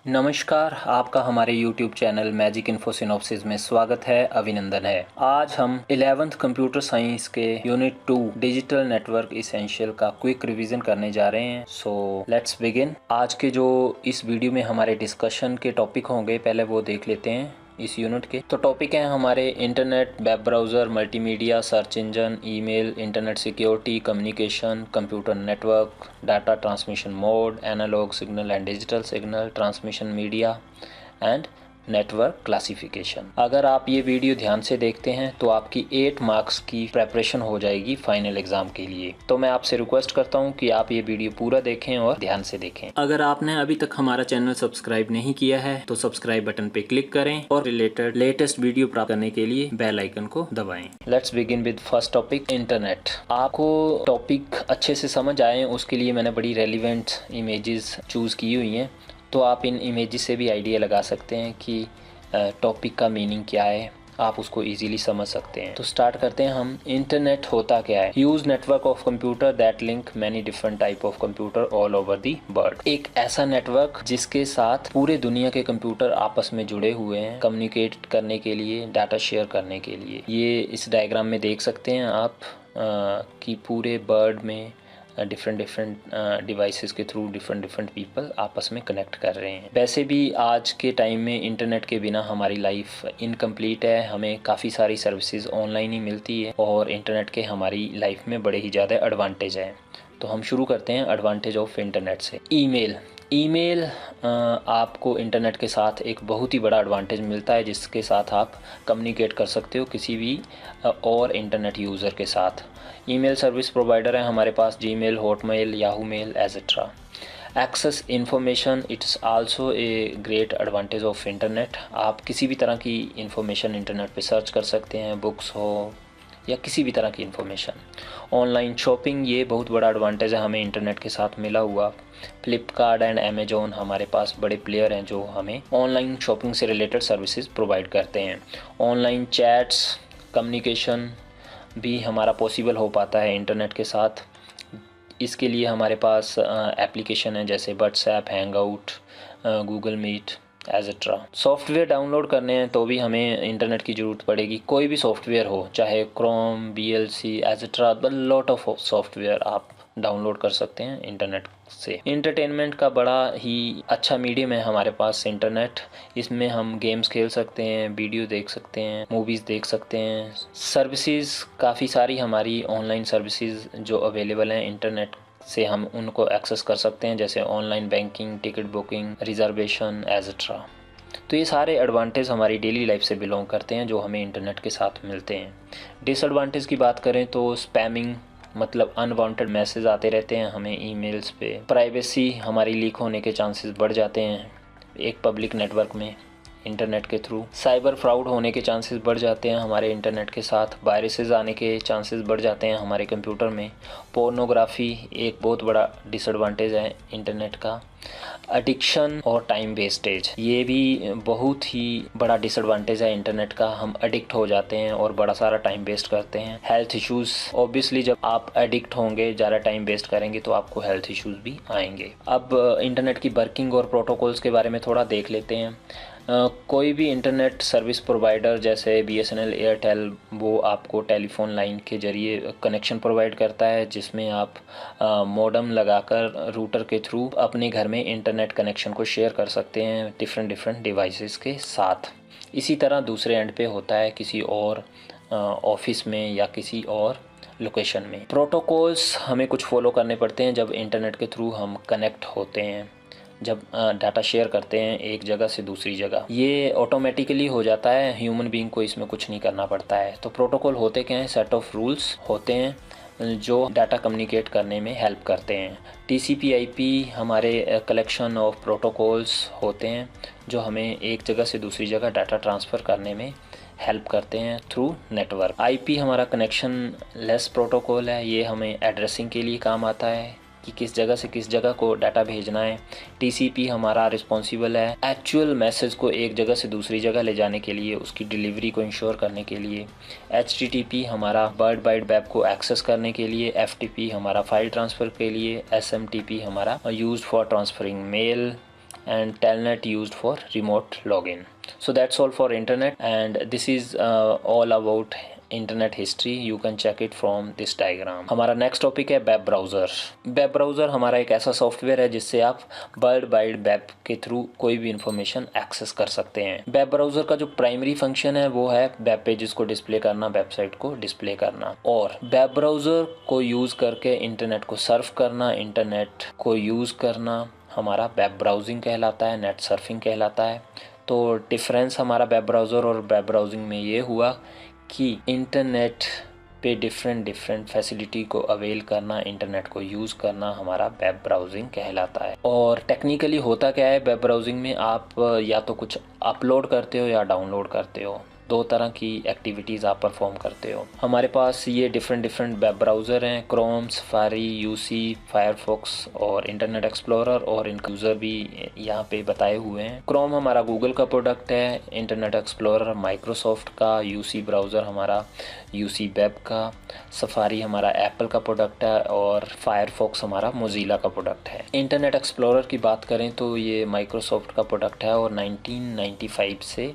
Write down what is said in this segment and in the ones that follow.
नमस्कार, आपका हमारे YouTube channel magic info synopsis में स्वागत है, अभिनंदन है। आज हम 11th कंप्यूटर साइंस के यूनिट 2 डिजिटल नेटवर्क इसेंशियल का क्विक रिवीजन करने जा रहे हैं। So let's begin. आज के जो इस वीडियो में हमारे डिस्कशन के टॉपिक होंगे, पहले वो देख लेते हैं इस यूनिट के। तो टॉपिक हैं हमारे internet, web browser, multimedia, search engine, email, internet security, communication, computer network, data transmission mode, analogue signal and digital signal, transmission media and network classification. अगर आप ये वीडियो ध्यान से देखते हैं तो आपकी 8 मार्क्स की प्रेपरेशन हो जाएगी फाइनल एग्जाम के लिए। तो मैं आपसे रिक्वेस्ट करता हूँ कि आप ये वीडियो पूरा देखें और ध्यान से देखें। अगर आपने अभी तक हमारा चैनल सब्सक्राइब नहीं किया है तो सब्सक्राइब बटन पे क्लिक करें और रिलेटेड लेटेस्ट वीडियो प्राप्त करने के लिए बेल आइकन को दबाएं। Let's begin with first topic, internet. आपको टॉपिक अच्छे से समझ आए उसके लिए मैंने बड़ी रेलिवेंट इमेजेस चूज़ की हुई हैं, तो आप इन इमेजेस से भी आइडिया लगा सकते हैं कि टॉपिक का मीनिंग क्या है, आप उसको इजीली समझ सकते हैं। तो स्टार्ट करते हैं हम। इंटरनेट होता क्या है? Use network of computer that link many different type of computer all over the world. एक ऐसा नेटवर्क जिसके साथ पूरे दुनिया के कंप्यूटर आपस में जुड़े हुए हैं, कम्युनिकेट करने के लिए, डाटा शेयर करने के लिए। ये इस डायग्राम में देख सकते हैं आप कि पूरे वर्ल्ड में डिफरेंट डिवाइसेस के थ्रू डिफरेंट पीपल आपस में कनेक्ट कर रहे हैं। वैसे भी आज के टाइम में इंटरनेट के बिना हमारी लाइफ इनकम्प्लीट है। हमें काफ़ी सारी सर्विसेज ऑनलाइन ही मिलती है और इंटरनेट के हमारी लाइफ में बड़े ही ज़्यादा एडवांटेज हैं। तो हम शुरू करते हैं एडवांटेज ऑफ इंटरनेट से। ईमेल आपको इंटरनेट के साथ एक बहुत ही बड़ा एडवांटेज मिलता है, जिसके साथ आप कम्युनिकेट कर सकते हो किसी भी और इंटरनेट यूज़र के साथ। ईमेल सर्विस प्रोवाइडर है हमारे पास, Gmail, Hotmail, Yahoo mail etcetera. Access information, it's also a great advantage of internet. आप किसी भी तरह की इंफॉर्मेशन इंटरनेट पे सर्च कर सकते हैं, बुक्स हो या किसी भी तरह की इन्फॉर्मेशन। ऑनलाइन शॉपिंग, ये बहुत बड़ा एडवांटेज है हमें इंटरनेट के साथ मिला हुआ। फ्लिपकार्ट एंड अमेजोन हमारे पास बड़े प्लेयर हैं जो हमें ऑनलाइन शॉपिंग से रिलेटेड सर्विसेज प्रोवाइड करते हैं। ऑनलाइन चैट्स, कम्युनिकेशन भी हमारा पॉसिबल हो पाता है इंटरनेट के साथ। इसके लिए हमारे पास एप्लीकेशन है जैसे WhatsApp, Hangout, Google Meet etcetera. Software download करने हैं तो भी हमें इंटरनेट की ज़रूरत पड़ेगी। कोई भी सॉफ्टवेयर हो, चाहे Chrome, VLC etcetera, lot of software आप डाउनलोड कर सकते हैं इंटरनेट से। इंटरटेनमेंट का बड़ा ही अच्छा मीडियम है हमारे पास इंटरनेट। इसमें हम गेम्स खेल सकते हैं, वीडियो देख सकते हैं, मूवीज़ देख सकते हैं। सर्विसेज काफ़ी सारी हमारी ऑनलाइन सर्विसेज जो अवेलेबल हैं इंटरनेट से, हम उनको एक्सेस कर सकते हैं, जैसे online banking, ticket booking, reservation etcetera. तो ये सारे एडवांटेज हमारी डेली लाइफ से बिलोंग करते हैं जो हमें इंटरनेट के साथ मिलते हैं। डिसएडवांटेज की बात करें तो स्पैमिंग, मतलब अनवांटेड मैसेज आते रहते हैं हमें ईमेल्स पे। प्राइवेसी, हमारी लीक होने के चांसेस बढ़ जाते हैं एक पब्लिक नेटवर्क में इंटरनेट के थ्रू। साइबर फ्रॉड होने के चांसेस बढ़ जाते हैं हमारे इंटरनेट के साथ। वायरसेस आने के चांसेस बढ़ जाते हैं हमारे कंप्यूटर में। पोर्नोग्राफी एक बहुत बड़ा डिसएडवांटेज है इंटरनेट का। एडिक्शन और टाइम वेस्टेज, ये भी बहुत ही बड़ा डिसएडवांटेज है इंटरनेट का। हम एडिक्ट हो जाते हैं और बड़ा सारा टाइम वेस्ट करते हैं। हेल्थ इश्यूज़, ऑब्वियसली जब आप एडिक्ट होंगे, ज़्यादा टाइम वेस्ट करेंगे तो आपको हेल्थ इश्यूज़ भी आएंगे। अब इंटरनेट की वर्किंग और प्रोटोकॉल्स के बारे में थोड़ा देख लेते हैं। कोई भी इंटरनेट सर्विस प्रोवाइडर जैसे BSNL, एयरटेल, वो आपको टेलीफोन लाइन के ज़रिए कनेक्शन प्रोवाइड करता है, जिसमें आप मॉडेम लगाकर रूटर के थ्रू अपने घर में इंटरनेट कनेक्शन को शेयर कर सकते हैं डिफरेंट डिवाइसेस के साथ। इसी तरह दूसरे एंड पे होता है किसी और ऑफिस में या किसी और लोकेशन में। प्रोटोकॉल्स हमें कुछ फॉलो करने पड़ते हैं जब इंटरनेट के थ्रू हम कनेक्ट होते हैं, जब डाटा शेयर करते हैं एक जगह से दूसरी जगह। ये ऑटोमेटिकली हो जाता है, ह्यूमन बीइंग को इसमें कुछ नहीं करना पड़ता है। तो प्रोटोकॉल होते क्या हैं? सेट ऑफ रूल्स होते हैं जो डाटा कम्युनिकेट करने में हेल्प करते हैं। TCP/IP हमारे कलेक्शन ऑफ प्रोटोकॉल्स होते हैं जो हमें एक जगह से दूसरी जगह डाटा ट्रांसफ़र करने में हेल्प करते हैं थ्रू नेटवर्क। IP हमारा कनेक्शन लेस प्रोटोकॉल है, ये हमें एड्रेसिंग के लिए काम आता है कि किस जगह से किस जगह को डाटा भेजना है। TCP हमारा रिस्पॉन्सिबल है एक्चुअल मैसेज को एक जगह से दूसरी जगह ले जाने के लिए, उसकी डिलीवरी को इंश्योर करने के लिए। HTTP हमारा वर्ल्ड वाइड वेब को एक्सेस करने के लिए। FTP हमारा फाइल ट्रांसफ़र के लिए। SMTP हमारा use for transferring mail, and telnet used for remote login. So that's all for internet, and this is all about internet history. You can check it from this diagram. हमारा next topic है web browser. Web browser हमारा एक ऐसा software है जिससे आप world wide web के through कोई भी इंफॉर्मेशन एक्सेस कर सकते हैं. वेब ब्राउज़र का जो प्राइमरी फंक्शन है वो है वेब पेजेस को डिस्प्ले करना, वेबसाइट को डिस्प्ले करना, और वेब ब्राउज़र को यूज़ करके इंटरनेट को सर्फ करना, इंटरनेट को यूज़ करना हमारा वेब ब्राउजिंग कहलाता है, नेट सर्फिंग कहलाता है. तो डिफरेंस हमारा वेब ब्राउज़र और वेब ब्राउजिंग में ये हुआ कि इंटरनेट पे डिफरेंट फैसिलिटी को अवेल करना, इंटरनेट को यूज़ करना हमारा वेब ब्राउजिंग कहलाता है. और टेक्निकली होता क्या है, वेब ब्राउजिंग में आप या तो कुछ अपलोड करते हो या डाउनलोड करते हो. दो तरह की एक्टिविटीज़ आप परफॉर्म करते हो. हमारे पास ये डिफरेंट वेब ब्राउज़र हैं, क्रोम, सफारी, यूसी, फायरफॉक्स और इंटरनेट एक्सप्लोरर, और इनका यूज़र भी यहाँ पे बताए हुए हैं. क्रोम हमारा गूगल का प्रोडक्ट है, इंटरनेट एक्सप्लोरर माइक्रोसॉफ्ट का, यूसी ब्राउज़र हमारा यूसी वेब का, सफारी हमारा एप्पल का प्रोडक्ट है, और फायरफॉक्स हमारा मोज़िला का प्रोडक्ट है. इंटरनेट एक्सप्लोरर की बात करें तो ये माइक्रोसॉफ्ट का प्रोडक्ट है और 1995 से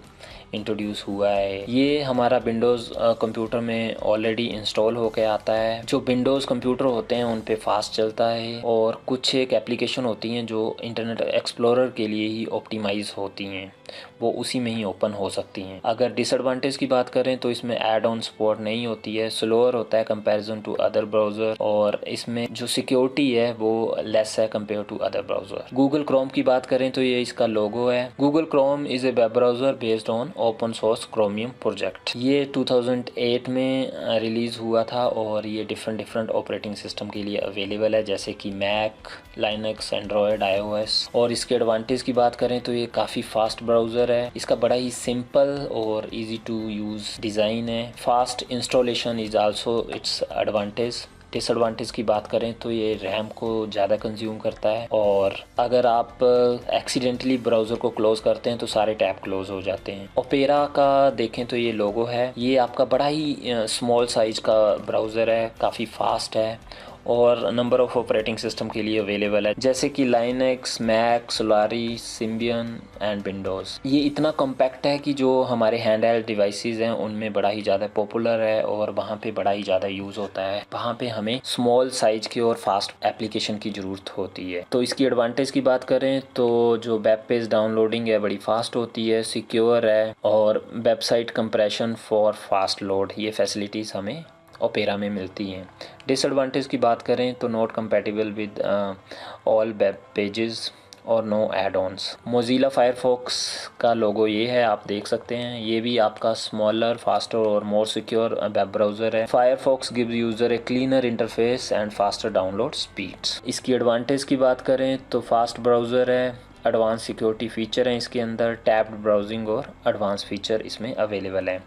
इंट्रोड्यूस हुआ है. ये हमारा विंडोज़ कंप्यूटर में ऑलरेडी इंस्टॉल होकर आता है. जो विंडोज़ कंप्यूटर होते हैं उन पे फास्ट चलता है, और कुछ एक एप्लीकेशन होती हैं जो इंटरनेट एक्सप्लोरर के लिए ही ऑप्टिमाइज़ होती हैं, वो उसी में ही ओपन हो सकती हैं. अगर डिसएडवांटेज की बात करें तो इसमें ऐड ऑन सपोर्ट नहीं होती है, स्लोअर होता है कंपैरिजन टू अदर ब्राउज़र, और इसमें जो सिक्योरिटी है वो लेस है compare to other browser. Google Chrome की बात करें तो ये इसका लोगो है. Google Chrome is a web browser based on open source Chromium project. ये 2008 में रिलीज़ हुआ था, और ये डिफरेंट ऑपरेटिंग सिस्टम के लिए अवेलेबल है, जैसे कि मैक, लाइनक्स, एंड्रॉयड, iOS. और इसके एडवांटेज की बात करें तो ये काफ़ी फास्ट ब्राउज़र है. इसका बड़ा ही सिंपल और इजी टू यूज़ डिज़ाइन है. Fast installation is also it's advantage. Disadvantage की बात करें तो ये रैम को ज़्यादा कंज्यूम करता है, और अगर आप एक्सीडेंटली ब्राउज़र को क्लोज़ करते हैं तो सारे टैब क्लोज़ हो जाते हैं. ओपेरा का देखें तो ये लोगो है. ये आपका बड़ा ही स्मॉल साइज़ का ब्राउज़र है, काफ़ी फास्ट है, और नंबर ऑफ़ ऑपरेटिंग सिस्टम के लिए अवेलेबल है, जैसे कि Linux, Mac, Solaris, Symbian and Windows. ये इतना कॉम्पैक्ट है कि जो हमारे हैंड हेल्ड डिवाइसेस हैं उनमें बड़ा ही ज़्यादा पॉपुलर है, और वहाँ पे बड़ा ही ज़्यादा यूज़ होता है. वहाँ पे हमें स्मॉल साइज़ की और फास्ट एप्लीकेशन की ज़रूरत होती है. तो इसकी एडवांटेज की बात करें तो जो वेब पेज डाउनलोडिंग है बड़ी फास्ट होती है, सिक्योर है, और website compression for fast load, ये फैसिलिटीज़ हमें ओपेरा में मिलती हैं. डिसएडवांटेज की बात करें तो not compatible with all web pages और no add ons. Mozilla Firefox का लोगो ये है, आप देख सकते हैं. ये भी आपका स्मॉलर, फास्टर और मोर सिक्योर वेब ब्राउज़र है. Firefox gives user a cleaner interface and faster download speeds. इसकी एडवांटेज की बात करें तो फास्ट ब्राउज़र है, एडवांस सिक्योरिटी फ़ीचर हैं इसके अंदर, टैब्ड ब्राउजिंग और एडवांस फ़ीचर इसमें अवेलेबल है.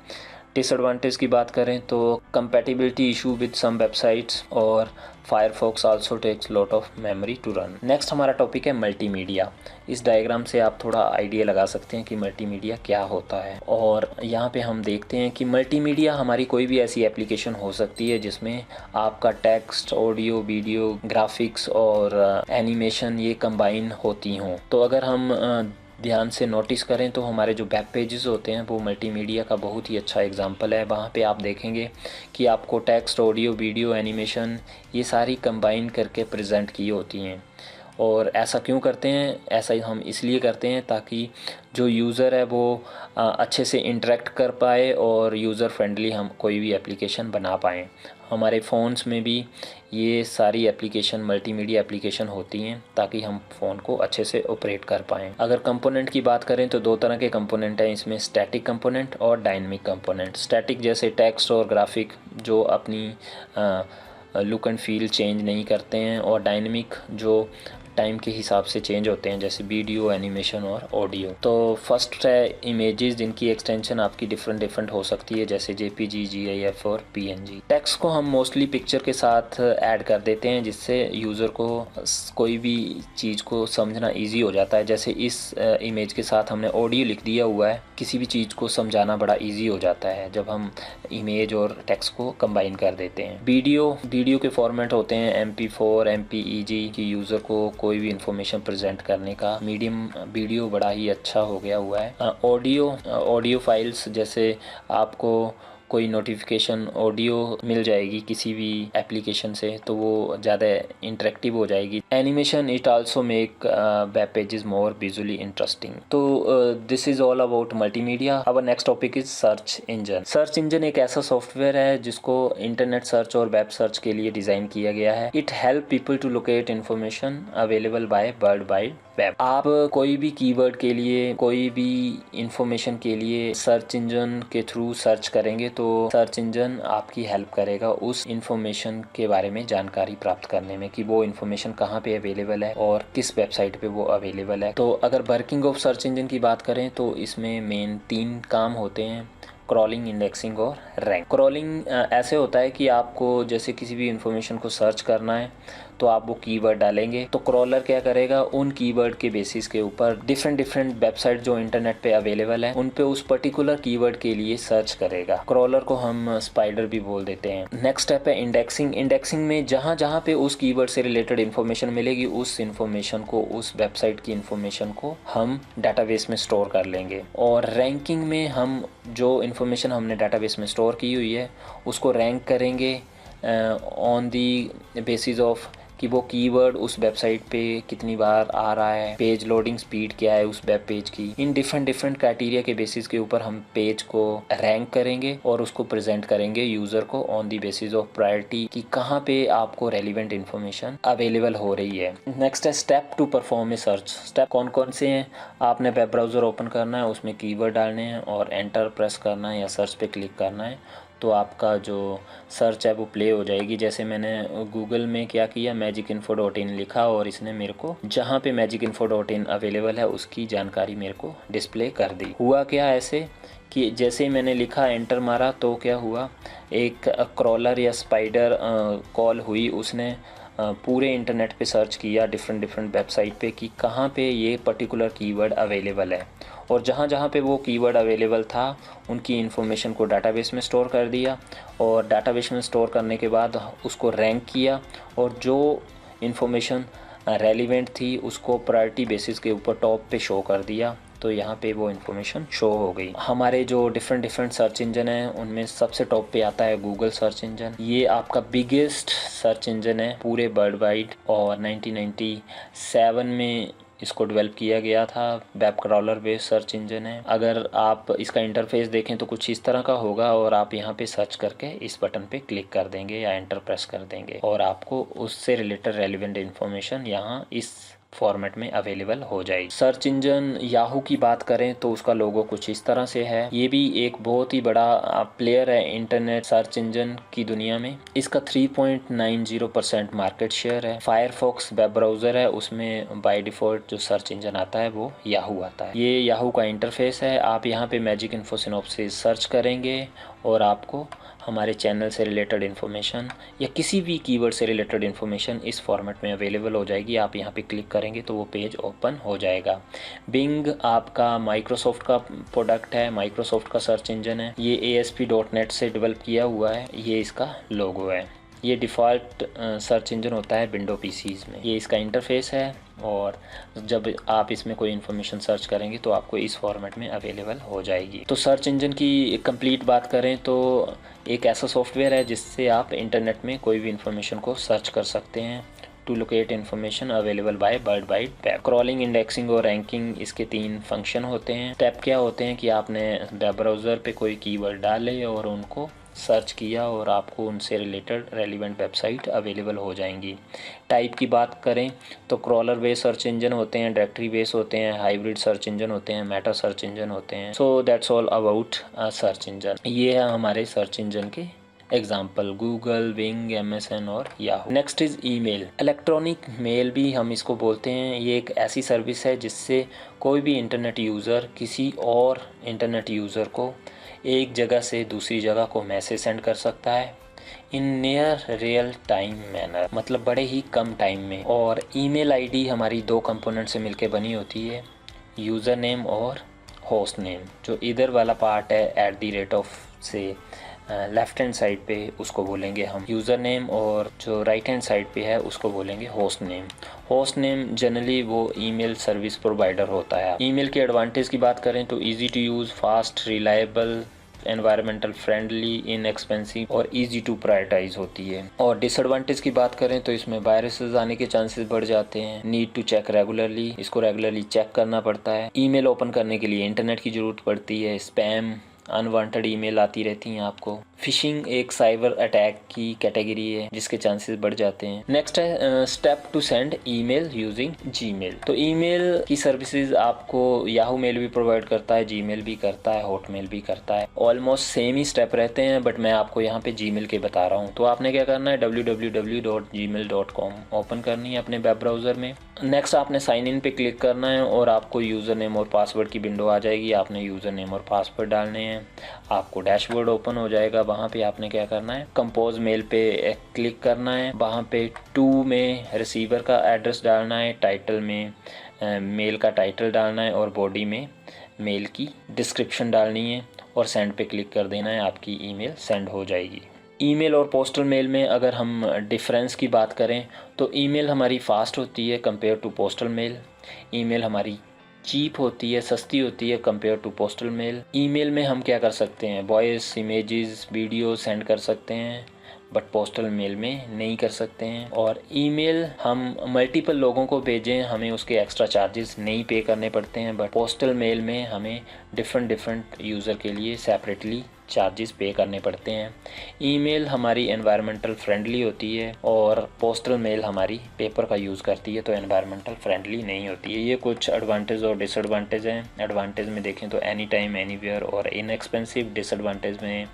डिसएडवांटेज की बात करें तो compatibility issue with some websites, और Firefox also takes lot of memory to run. Next हमारा टॉपिक है मल्टीमीडिया. इस डायग्राम से आप थोड़ा आइडिया लगा सकते हैं कि मल्टीमीडिया क्या होता है. और यहाँ पे हम देखते हैं कि मल्टीमीडिया हमारी कोई भी ऐसी एप्लीकेशन हो सकती है जिसमें आपका टेक्स्ट, ऑडियो, वीडियो, ग्राफिक्स और एनिमेशन ये कंबाइन होती हों. तो अगर हम ध्यान से नोटिस करें तो हमारे जो वेब पेजेस होते हैं वो मल्टीमीडिया का बहुत ही अच्छा एग्जांपल है. वहाँ पे आप देखेंगे कि आपको टेक्स्ट, ऑडियो, वीडियो, एनिमेशन ये सारी कंबाइन करके प्रेजेंट की होती हैं. और ऐसा क्यों करते हैं? ऐसा हम इसलिए करते हैं ताकि जो यूज़र है वो अच्छे से इंटरेक्ट कर पाए और यूज़र फ्रेंडली हम कोई भी एप्लीकेशन बना पाएँ. हमारे फ़ोन्स में भी ये सारी एप्लीकेशन मल्टीमीडिया एप्लीकेशन होती हैं ताकि हम फ़ोन को अच्छे से ऑपरेट कर पाएँ. अगर कंपोनेंट की बात करें तो दो तरह के कंपोनेंट हैं इसमें, स्टैटिक कंपोनेंट और डायनामिक कंपोनेंट. स्टैटिक जैसे टेक्स्ट और ग्राफिक जो अपनी लुक एंड फील चेंज नहीं करते हैं, और डायनामिक जो टाइम के हिसाब से चेंज होते हैं जैसे वीडियो, एनिमेशन और ऑडियो. तो फर्स्ट है इमेजेस जिनकी एक्सटेंशन आपकी डिफरेंट हो सकती है जैसे जेपीजी, जीआईएफ और पीएनजी. टेक्स्ट को हम मोस्टली पिक्चर के साथ ऐड कर देते हैं जिससे यूज़र को कोई भी चीज़ को समझना इजी हो जाता है. जैसे इस इमेज के साथ हमने ऑडियो लिख दिया हुआ है, किसी भी चीज़ को समझाना बड़ा ईजी हो जाता है जब हम इमेज और टेक्स्ट को कंबाइन कर देते हैं. वीडियो के फॉर्मेट होते हैं MP4, MPEG की यूज़र को कोई भी इंफॉर्मेशन प्रेजेंट करने का मीडियम वीडियो बड़ा ही अच्छा हो गया हुआ है। ऑडियो फाइल्स, जैसे आपको कोई नोटिफिकेशन ऑडियो मिल जाएगी किसी भी एप्लीकेशन से, तो वो ज़्यादा इंटरेक्टिव हो जाएगी। Animation, it also make web pages more visually interesting. तो this is all about multimedia. अब next topic is search engine. Search engine एक ऐसा सॉफ्टवेयर है जिसको इंटरनेट सर्च और वेब सर्च के लिए डिज़ाइन किया गया है। It help people to locate information available by world wide web. आप कोई भी कीवर्ड के लिए, कोई भी इंफॉर्मेशन के लिए सर्च इंजन के थ्रू सर्च करेंगे तो सर्च इंजन आपकी हेल्प करेगा उस इंफॉर्मेशन के बारे में जानकारी प्राप्त करने में कि वो इंफॉर्मेशन कहाँ पे अवेलेबल है और किस वेबसाइट पे वो अवेलेबल है। तो अगर वर्किंग ऑफ सर्च इंजन की बात करें तो इसमें मेन 3 काम होते हैं: क्रॉलिंग, इंडेक्सिंग और रैंक। क्रॉलिंग ऐसे होता है कि आपको जैसे किसी भी इंफॉर्मेशन को सर्च करना है तो आप वो कीवर्ड डालेंगे, तो क्रॉलर क्या करेगा, उन कीवर्ड के बेसिस के ऊपर डिफरेंट वेबसाइट जो इंटरनेट पे अवेलेबल है उन पे उस पर्टिकुलर कीवर्ड के लिए सर्च करेगा। क्रॉलर को हम स्पाइडर भी बोल देते हैं। नेक्स्ट स्टेप है इंडेक्सिंग। इंडेक्सिंग में जहाँ जहाँ पे उस कीवर्ड से रिलेटेड इन्फॉर्मेशन मिलेगी, उस इन्फॉर्मेशन को, उस वेबसाइट की इन्फॉर्मेशन को हम डाटाबेस में स्टोर कर लेंगे। और रैंकिंग में हम जो इन्फॉर्मेशन हमने डाटाबेस में स्टोर की हुई है उसको रैंक करेंगे ऑन दी बेसिस ऑफ कि वो कीवर्ड उस वेबसाइट पे कितनी बार आ रहा है, पेज लोडिंग स्पीड क्या है उस वेब पेज की। इन डिफरेंट क्राइटेरिया के बेसिस के ऊपर हम पेज को रैंक करेंगे और उसको प्रेजेंट करेंगे यूज़र को on the basis of priority कि कहाँ पे आपको रेलिवेंट इन्फॉर्मेशन अवेलेबल हो रही है। नेक्स्ट है step to perform a search. Step कौन कौन से हैं? आपने वेब ब्राउज़र ओपन करना है, उसमें कीवर्ड डालने हैं और एंटर प्रेस करना है या सर्च पे क्लिक करना है, तो आपका जो सर्च है वो प्ले हो जाएगी। जैसे मैंने गूगल में क्या किया, magicinfo.in लिखा और इसने मेरे को जहाँ पे magicinfo.in अवेलेबल है उसकी जानकारी मेरे को डिस्प्ले कर दी। हुआ क्या ऐसे कि जैसे ही मैंने लिखा, एंटर मारा, तो क्या हुआ, एक क्रॉलर या स्पाइडर कॉल हुई। उसने पूरे इंटरनेट पे सर्च किया डिफरेंट वेबसाइट पे कि कहाँ पे ये पर्टिकुलर कीवर्ड अवेलेबल है, और जहाँ जहाँ पे वो कीवर्ड अवेलेबल था उनकी इन्फॉर्मेशन को डाटाबेस में स्टोर कर दिया। और डाटाबेस में स्टोर करने के बाद उसको रैंक किया और जो इन्फॉर्मेशन रेलिवेंट थी उसको प्रायोरिटी बेसिस के ऊपर टॉप पे शो कर दिया। तो यहाँ पे वो इन्फॉर्मेशन शो हो गई। हमारे जो डिफरेंट सर्च इंजन हैं उनमें सबसे टॉप पे आता है गूगल सर्च इंजन। ये आपका बिगेस्ट सर्च इंजन है पूरे वर्ल्ड वाइड और 1997 में इसको डेवलप किया गया था। Web crawler based search engine है। अगर आप इसका इंटरफेस देखें तो कुछ इस तरह का होगा और आप यहाँ पे सर्च करके इस बटन पे क्लिक कर देंगे या एंटर प्रेस कर देंगे और आपको उससे रिलेटेड रेलिवेंट इन्फॉर्मेशन यहाँ इस फॉर्मेट में अवेलेबल हो जाएगी। सर्च इंजन याहू की बात करें तो उसका लोगो कुछ इस तरह से है। ये भी एक बहुत ही बड़ा प्लेयर है इंटरनेट सर्च इंजन की दुनिया में। इसका 3.90% मार्केट शेयर है। फायरफॉक्स वेब ब्राउज़र है, उसमें बाय डिफ़ॉल्ट जो सर्च इंजन आता है वो याहू आता है। ये याहू का इंटरफेस है। आप यहाँ पे मैजिक इन्फो सिनॉप्सिस सर्च करेंगे और आपको हमारे चैनल से रिलेटेड इन्फॉर्मेशन या किसी भी कीवर्ड से रिलेटेड इन्फॉर्मेशन इस फॉर्मेट में अवेलेबल हो जाएगी। आप यहाँ पे क्लिक करेंगे तो वो पेज ओपन हो जाएगा। बिंग आपका माइक्रोसॉफ्ट का प्रोडक्ट है, माइक्रोसॉफ्ट का सर्च इंजन है। ये ASP.NET से डेवलप किया हुआ है। ये इसका लोगो है। ये डिफ़ॉल्ट सर्च इंजन होता है विंडो PCs में। ये इसका इंटरफेस है और जब आप इसमें कोई इन्फॉर्मेशन सर्च करेंगे तो आपको इस फॉर्मेट में अवेलेबल हो जाएगी। तो सर्च इंजन की कंप्लीट बात करें तो एक ऐसा सॉफ्टवेयर है जिससे आप इंटरनेट में कोई भी इन्फॉर्मेशन को सर्च कर सकते हैं to locate information available by world wide web. Crawling, indexing और रैंकिंग इसके 3 फंक्शन होते हैं। स्टेप क्या होते हैं कि आपने वेब ब्राउज़र पे कोई कीवर्ड डाले और उनको सर्च किया और आपको उनसे रिलेटेड रेलिवेंट वेबसाइट अवेलेबल हो जाएंगी। टाइप की बात करें तो क्रॉलर बेस्ड सर्च इंजन होते हैं, डायरेक्टरी बेस्ड होते हैं, हाइब्रिड सर्च इंजन होते हैं, मेटा सर्च इंजन होते हैं। So that's all about search engine. ये है हमारे सर्च इंजन के एग्जाम्पल: गूगल, बिंग, MSN और Yahoo. Next is email. Electronic mail भी हम इसको बोलते हैं। ये एक ऐसी सर्विस है जिससे कोई भी इंटरनेट यूज़र किसी और इंटरनेट यूज़र को एक जगह से दूसरी जगह को मैसेज सेंड कर सकता है in near real time manner, मतलब बड़े ही कम टाइम में। और ईमेल आईडी हमारी 2 कंपोनेंट से मिलकर बनी होती है, यूज़र नेम और होस्ट नेम। जो इधर वाला पार्ट है @ से लेफ़्ट हैंड साइड पे उसको बोलेंगे हम यूज़र नेम, और जो राइट हैंड साइड पे है उसको बोलेंगे host name. Host name generally वो ईमेल सर्विस प्रोवाइडर होता है। ईमेल के एडवांटेज की बात करें तो easy to use, fast, reliable, environmental friendly, inexpensive और इजी टू प्रायोरिटाइज होती है। और डिसएडवांटेज की बात करें तो इसमें वायरसेस आने के चांसेस बढ़ जाते हैं। नीड टू चेक रेगुलरली, इसको रेगुलरली चेक करना पड़ता है। ईमेल ओपन करने के लिए इंटरनेट की ज़रूरत पड़ती है। स्पैम, अनवांटेड ईमेल आती रहती हैं आपको। फिशिंग एक साइबर अटैक की कैटेगरी है जिसके चांसेस बढ़ जाते हैं। नेक्स्ट है step to send email using Gmail. तो ईमेल की सर्विसेज आपको याहू मेल भी प्रोवाइड करता है, जीमेल भी करता है, हॉटमेल भी करता है। ऑलमोस्ट सेम ही स्टेप रहते हैं, बट मैं आपको यहाँ पे जीमेल के बता रहा हूँ। तो आपने क्या करना है, www.gmail.com ओपन करनी है अपने वेब ब्राउज़र में। नेक्स्ट आपने साइन इन पे क्लिक करना है और आपको यूज़र नेम और पासवर्ड की विंडो आ जाएगी। आपने यूज़र नेम और पासवर्ड डालने हैं, आपको डैशबोर्ड ओपन हो जाएगा। वहाँ पे आपने क्या करना है, कंपोज मेल पे क्लिक करना है। वहाँ पे टू में रिसीवर का एड्रेस डालना है, टाइटल में मेल का टाइटल डालना है और बॉडी में मेल की डिस्क्रिप्शन डालनी है और सेंड पे क्लिक कर देना है। आपकी ईमेल सेंड हो जाएगी। ईमेल और पोस्टल मेल में अगर हम डिफरेंस की बात करें तो ईमेल हमारी फ़ास्ट होती है compare to postal mail. Email हमारी चीप होती है, सस्ती होती है compare to postal mail. Email में हम क्या कर सकते हैं, वॉइस, इमेजेस, वीडियो सेंड कर सकते हैं, बट पोस्टल मेल में नहीं कर सकते हैं। और ईमेल हम मल्टीपल लोगों को भेजें, हमें उसके एक्स्ट्रा चार्जेस नहीं पे करने पड़ते हैं, बट पोस्टल मेल में हमें डिफरेंट यूज़र के लिए सेपरेटली चार्जेस पे करने पड़ते हैं। ईमेल हमारी एनवायरमेंटल फ्रेंडली होती है और पोस्टल मेल हमारी पेपर का यूज़ करती है, तो एनवायरमेंटल फ्रेंडली नहीं होती है। ये कुछ एडवांटेज और डिसएडवांटेज हैं। एडवांटेज में देखें तो एनी टाइम, एनीवेयर और इनएक्सपेंसिव। डिसएडवांटेज में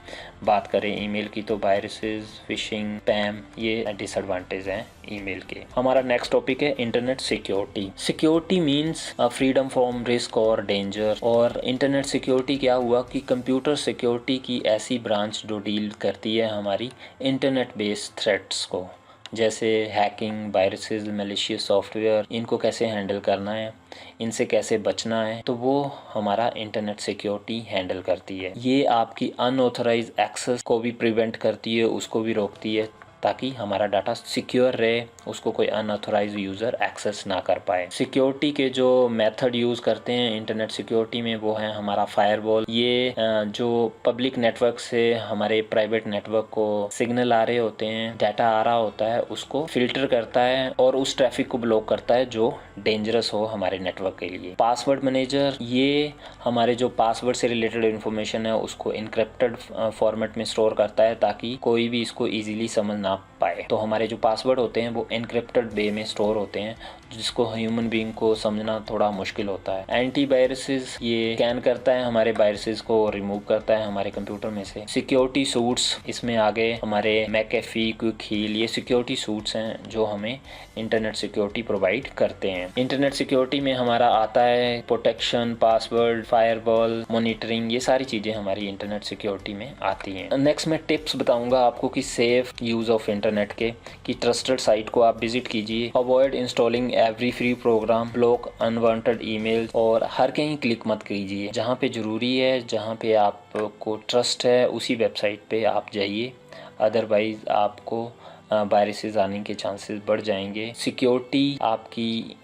बात करें ईमेल की तो वायरसेस, फिशिंग, स्पैम, ये डिसएडवांटेज हैं ईमेल के। हमारा नेक्स्ट टॉपिक है internet security. Security means freedom from risk और डेंजर। और इंटरनेट सिक्योरिटी क्या हुआ कि कंप्यूटर सिक्योरिटी की ऐसी ब्रांच जो डील करती है हमारी इंटरनेट बेस्ड थ्रेट्स को, जैसे हैकिंग, वायरसेस, मैलिशियस सॉफ्टवेयर, इनको कैसे हैंडल करना है, इनसे कैसे बचना है, तो वो हमारा इंटरनेट सिक्योरिटी हैंडल करती है। ये आपकी अनऑथराइज एक्सेस को भी प्रिवेंट करती है, उसको भी रोकती है, ताकि हमारा डाटा सिक्योर रहे, उसको कोई अनऑथराइज यूज़र एक्सेस ना कर पाए। सिक्योरिटी के जो मेथड यूज़ करते हैं इंटरनेट सिक्योरिटी में वो है हमारा फायरवॉल। ये जो पब्लिक नेटवर्क से हमारे प्राइवेट नेटवर्क को सिग्नल आ रहे होते हैं, डाटा आ रहा होता है, उसको फिल्टर करता है और उस ट्रैफिक को ब्लॉक करता है जो डेंजरस हो हमारे नेटवर्क के लिए। पासवर्ड मैनेजर, ये हमारे जो पासवर्ड से रिलेटेड इन्फॉर्मेशन है उसको इनक्रिप्टेड फॉर्मेट में स्टोर करता है ताकि कोई भी इसको ईजिली समझ ना पाए। तो हमारे जो पासवर्ड होते हैं वो एनक्रिप्टेड वे में स्टोर होते हैं, जिसको ह्यूमन बीइंग को समझना थोड़ा मुश्किल होता है। एंटीवायरसेस, ये स्कैन करता है हमारे वायरसेस को, रिमूव करता है हमारे कंप्यूटर में से। सिक्योरिटी सूट्स, इसमें आगे हमारे मैकेफी, क्विक हील, ये सिक्योरिटी सूट्स हैं जो हमें इंटरनेट सिक्योरिटी प्रोवाइड करते हैं। इंटरनेट सिक्योरिटी में हमारा आता है प्रोटेक्शन, पासवर्ड, फायरवॉल, मॉनिटरिंग, ये सारी चीज़ें हमारी इंटरनेट सिक्योरिटी में आती हैं। नेक्स्ट मैं टिप्स बताऊंगा आपको कि सेफ यूज़ ऑफ इंटरनेट के, कि ट्रस्टेड साइट को आप विजिट कीजिए, avoid installing every free program, block unwanted email, और हर कहीं क्लिक मत कीजिए। जहाँ पे ज़रूरी है, जहाँ पे आपको ट्रस्ट है, उसी वेबसाइट पे आप जाइए, अदरवाइज़ आपको वायरसेस आने के चांसेस बढ़ जाएंगे, सिक्योरिटी आपकी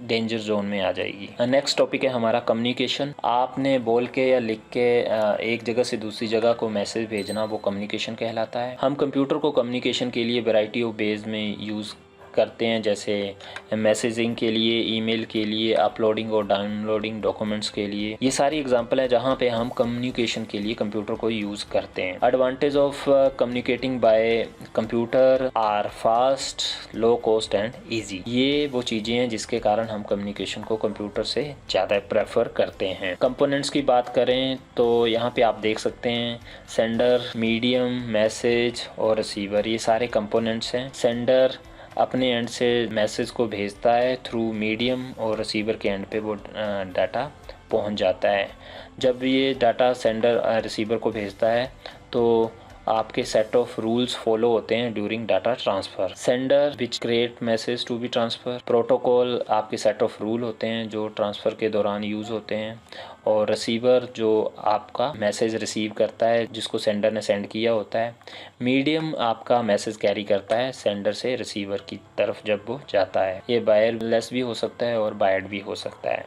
डेंजर जोन में आ जाएगी। नेक्स्ट टॉपिक है हमारा कम्युनिकेशन। आपने बोल के या लिख के एक जगह से दूसरी जगह को मैसेज भेजना, वो कम्युनिकेशन कहलाता है। हम कंप्यूटर को कम्युनिकेशन के लिए वैरायटी ऑफ वेज में यूज़ करते हैं, जैसे मैसेजिंग के लिए, ईमेल के लिए, अपलोडिंग और डाउनलोडिंग डॉक्यूमेंट्स के लिए। ये सारी एग्जांपल है जहाँ पे हम कम्युनिकेशन के लिए कंप्यूटर को यूज़ करते हैं। Advantage of communicating by computer are fast, low cost and easy. ये वो चीज़ें हैं जिसके कारण हम कम्युनिकेशन को कंप्यूटर से ज़्यादा प्रेफर करते हैं। कंपोनेंट्स की बात करें तो यहाँ पे आप देख सकते हैं सेंडर, मीडियम, मैसेज और रिसीवर, ये सारे कंपोनेंट्स हैं। सेंडर अपने एंड से मैसेज को भेजता है थ्रू मीडियम और रिसीवर के एंड पे वो डाटा पहुंच जाता है। जब ये डाटा सेंडर रिसीवर को भेजता है तो आपके सेट ऑफ रूल्स फॉलो होते हैं during data transfer. Sender which create message to be transfer. Protocol आपके सेट ऑफ रूल होते हैं जो ट्रांसफ़र के दौरान यूज़ होते हैं। और रिसीवर जो आपका मैसेज रिसीव करता है जिसको सेंडर ने सेंड किया होता है। मीडियम आपका मैसेज कैरी करता है सेंडर से रिसीवर की तरफ जब वो जाता है। ये वायरलेस भी हो सकता है और वायर्ड भी हो सकता है।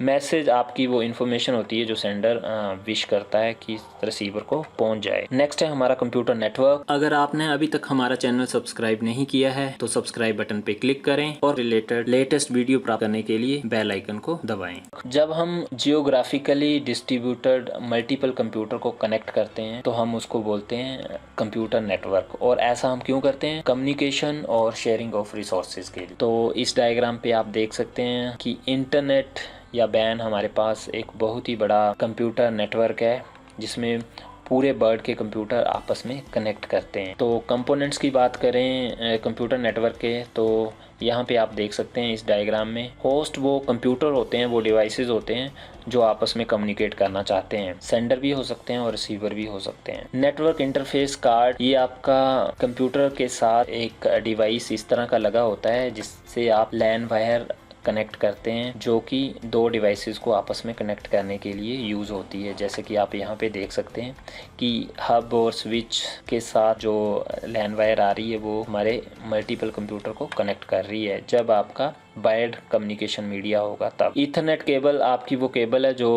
मैसेज आपकी वो इन्फॉर्मेशन होती है जो सेंडर विश करता है कि रिसीवर को पहुंच जाए। नेक्स्ट है हमारा कंप्यूटर नेटवर्क। अगर आपने अभी तक हमारा चैनल सब्सक्राइब नहीं किया है तो सब्सक्राइब बटन पे क्लिक करें और रिलेटेड लेटेस्ट वीडियो प्राप्त करने के लिए बेल आइकन को दबाएं। जब हम जियोग्राफिकली डिस्ट्रीब्यूटेड मल्टीपल कंप्यूटर को कनेक्ट करते हैं तो हम उसको बोलते हैं कंप्यूटर नेटवर्क। और ऐसा हम क्यों करते हैं? कम्युनिकेशन और शेयरिंग ऑफ रिसोर्सेज के लिए। तो इस डायग्राम पे आप देख सकते हैं कि इंटरनेट या बैन हमारे पास एक बहुत ही बड़ा कंप्यूटर नेटवर्क है जिसमें पूरे वर्ल्ड के कंप्यूटर आपस में कनेक्ट करते हैं। तो कंपोनेंट्स की बात करें कंप्यूटर नेटवर्क के तो यहाँ पे आप देख सकते हैं इस डायग्राम में होस्ट वो कंप्यूटर होते हैं, वो डिवाइसेस होते हैं जो आपस में कम्युनिकेट करना चाहते हैं। सेंडर भी हो सकते हैं और रिसीवर भी हो सकते हैं। नेटवर्क इंटरफेस कार्ड, ये आपका कंप्यूटर के साथ एक डिवाइस इस तरह का लगा होता है जिससे आप लैन वायर कनेक्ट करते हैं जो कि दो डिवाइसेस को आपस में कनेक्ट करने के लिए यूज़ होती है। जैसे कि आप यहाँ पे देख सकते हैं कि हब और स्विच के साथ जो लैन वायर आ रही है वो हमारे मल्टीपल कंप्यूटर को कनेक्ट कर रही है जब आपका वायर्ड कम्युनिकेशन मीडिया होगा तब। ईथरनेट केबल आपकी वो केबल है जो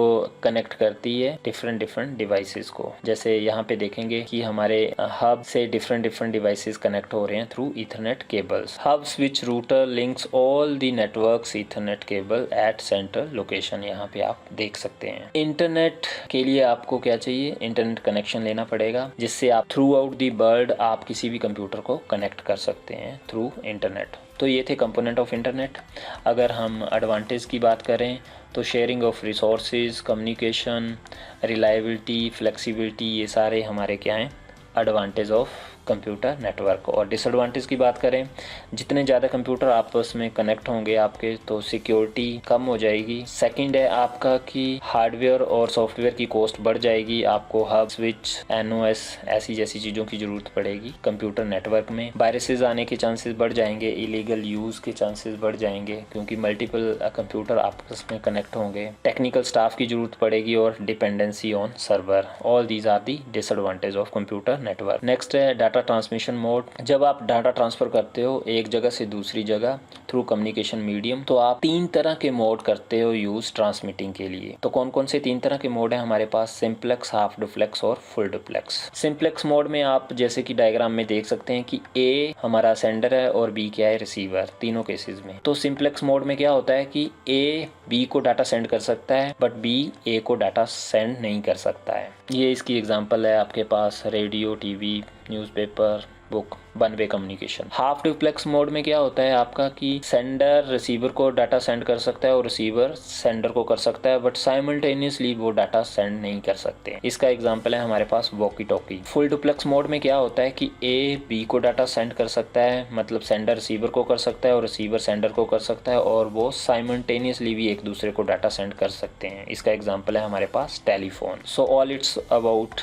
कनेक्ट करती है डिफरेंट डिवाइसेस को। जैसे यहाँ पे देखेंगे कि हमारे हब से डिफरेंट डिवाइसेस कनेक्ट हो रहे हैं through Ethernet cables. Hub switch router links all the networks Ethernet cable at central location, यहाँ पे आप देख सकते हैं। इंटरनेट के लिए आपको क्या चाहिए? इंटरनेट कनेक्शन लेना पड़ेगा जिससे आप थ्रू आउट दी वर्ल्ड आप किसी भी कंप्यूटर को कनेक्ट कर सकते हैं थ्रू इंटरनेट। तो ये थे कंपोनेंट ऑफ इंटरनेट। अगर हम एडवांटेज की बात करें तो sharing of resources, communication, reliability, flexibility, ये सारे हमारे क्या हैं? Advantage of computer network. और डिसएडवांटेज की बात करें, जितने ज़्यादा कंप्यूटर आपस में कनेक्ट होंगे आपके तो सिक्योरिटी कम हो जाएगी। सेकंड है आपका कि हार्डवेयर और सॉफ्टवेयर की कॉस्ट बढ़ जाएगी। आपको हब, स्विच, एनओएस ऐसी जैसी चीज़ों की ज़रूरत पड़ेगी कंप्यूटर नेटवर्क में। वायरसेस आने के चांसेस बढ़ जाएंगे, इलीगल यूज़ के चांसेस बढ़ जाएंगे क्योंकि मल्टीपल कंप्यूटर आपस में कनेक्ट होंगे। टेक्निकल स्टाफ की ज़रूरत पड़ेगी और dependency on server. All these are the disadvantage of computer network. Next है डाटा ट्रांसमिशन मोड। जब आप डाटा ट्रांसफर करते हो एक जगह से दूसरी जगह थ्रू कम्युनिकेशन मीडियम तो आप 3 तरह के मोड करते हो यूज ट्रांसमिटिंग के लिए। तो कौन कौन से 3 तरह के मोड है हमारे पास? सिंप्लेक्स, हाफ डुप्लेक्स और फुल डुप्लेक्स। सिंप्लेक्स मोड में आप जैसे कि डायग्राम में देख सकते हैं कि ए हमारा सेंडर है और बी क्या है? रिसीवर, तीनों केसेस में। तो सिंप्लेक्स मोड में क्या होता है कि ए बी को डाटा सेंड कर सकता है बट बी ए को डाटा सेंड नहीं कर सकता है। ये इसकी एग्जांपल है आपके पास radio, TV, newspaper, book, one way communication. Half duplex mode में क्या होता है आपका कि सेंडर रिसीवर को डाटा सेंड कर सकता है और रिसीवर सेंडर को कर सकता है बट साइमल्टेनियसली वो डाटा सेंड नहीं कर सकते। इसका एग्जांपल है हमारे पास walkie talkie. Full duplex mode में क्या होता है कि ए बी को डाटा सेंड कर सकता है, मतलब सेंडर रिसीवर को कर सकता है और रिसीवर सेंडर को कर सकता है और वो साइमल्टेनियसली भी एक दूसरे को डाटा सेंड कर सकते हैं। इसका एग्जाम्पल है हमारे पास telephone. So all it's about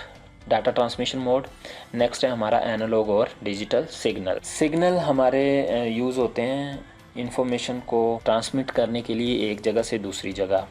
data transmission mode. Next है हमारा एनालॉग और डिजिटल सिग्नल। सिग्नल हमारे यूज़ होते हैं इंफॉर्मेशन को ट्रांसमिट करने के लिए एक जगह से दूसरी जगह।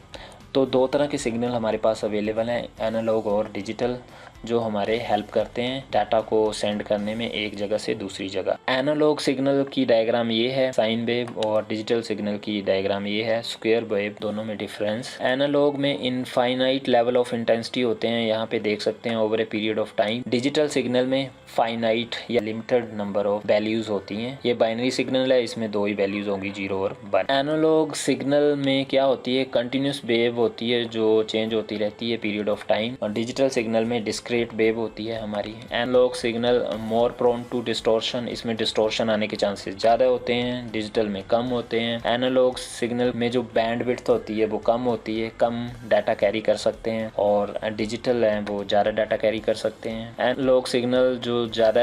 तो 2 तरह के सिग्नल हमारे पास अवेलेबल हैं, एनालॉग और डिजिटल, जो हमारे हेल्प करते हैं डाटा को सेंड करने में एक जगह से दूसरी जगह। एनालॉग सिग्नल की डायग्राम ये है साइन वेव और डिजिटल सिग्नल की डायग्राम ये है स्क्वायर वेव। दोनों में डिफरेंस, एनालॉग में इनफाइनाइट लेवल ऑफ इंटेंसिटी होते हैं, यहाँ पे देख सकते हैं over a period of time. Digital signal में फाइनाइट या लिमिटेड नंबर ऑफ वैल्यूज होती हैं। ये बाइनरी सिग्नल है, इसमें 2 ही वैल्यूज होंगी, 0 और 1। एनालॉग सिग्नल में क्या होती है? कंटिन्यूस वेव होती है जो चेंज होती रहती है पीरियड ऑफ टाइम। और डिजिटल सिग्नल में डिस्क्रीट वेव होती है हमारी। Analogue signal more prone to distortion, इसमें डिस्टॉर्शन आने के चांसेस ज़्यादा होते हैं, डिजिटल में कम होते हैं। एनालॉग सिग्नल में जो बैंडविड्थ होती है वो कम होती है, कम डाटा कैरी कर सकते हैं, और डिजिटल है वो ज़्यादा डाटा कैरी कर सकते हैं। एनालॉग सिग्नल जो ज़्यादा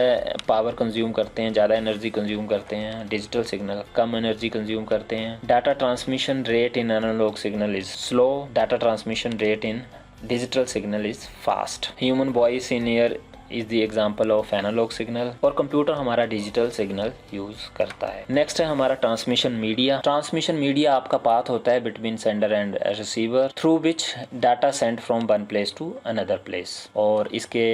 पावर कंज्यूम करते हैं, ज़्यादा एनर्जी कंज्यूम करते हैं, डिजिटल सिग्नल कम एनर्जी कंज्यूम करते हैं। Data transmission rate in analogue signal is slow, data transmission rate in digital signal is fast. Human voice in ear is the example of analogue signal, और computer हमारा digital signal use करता है। Next है हमारा transmission media. Transmission media आपका path होता है between sender and receiver through which data send from one place to another place, और इसके